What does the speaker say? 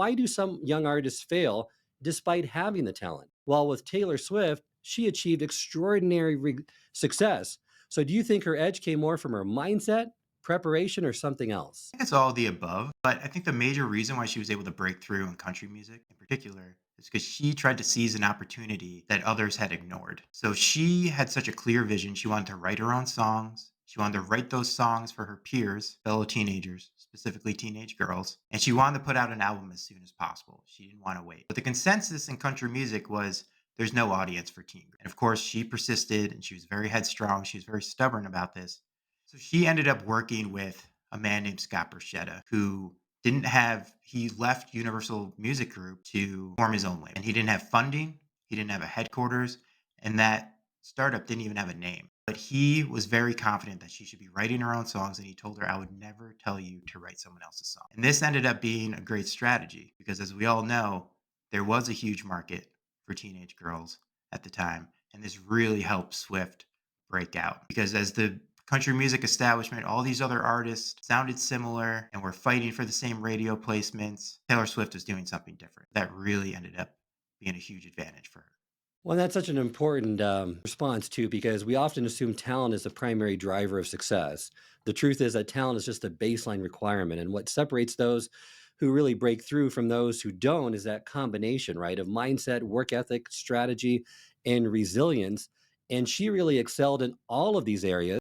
Why do some young artists fail despite having the talent? While with Taylor Swift, she achieved extraordinary success. So do you think her edge came more from her mindset, preparation, or something else? Think it's all of the above, but I think the major reason why she was able to break through in country music in particular is because she tried to seize an opportunity that others had ignored. So she had such a clear vision. She wanted to write her own songs. She wanted to write those songs for her peers, fellow teenagers, specifically teenage girls, and she wanted to put out an album as soon as possible. She didn't want to wait. But the consensus in country music was there's no audience for teen girls. And of course, she persisted and she was very headstrong. She was very stubborn about this. So she ended up working with a man named Scott Borchetta who didn't have he left Universal Music Group to form his own label. And he didn't have funding, he didn't have a headquarters, and that startup didn't even have a name. But he was very confident that she should be writing her own songs, and he told her, "I would never tell you to write someone else's song." And this ended up being a great strategy because, as we all know, there was a huge market for teenage girls at the time, and this really helped Swift break out because as the country music establishment, all these other artists sounded similar and were fighting for the same radio placements. Taylor Swift was doing something different. That really ended up being a huge advantage for her. Well, that's such an important response, too, because we often assume talent is the primary driver of success. The truth is that talent is just a baseline requirement. And what separates those who really break through from those who don't is that combination, right, of mindset, work ethic, strategy, and resilience. And she really excelled in all of these areas.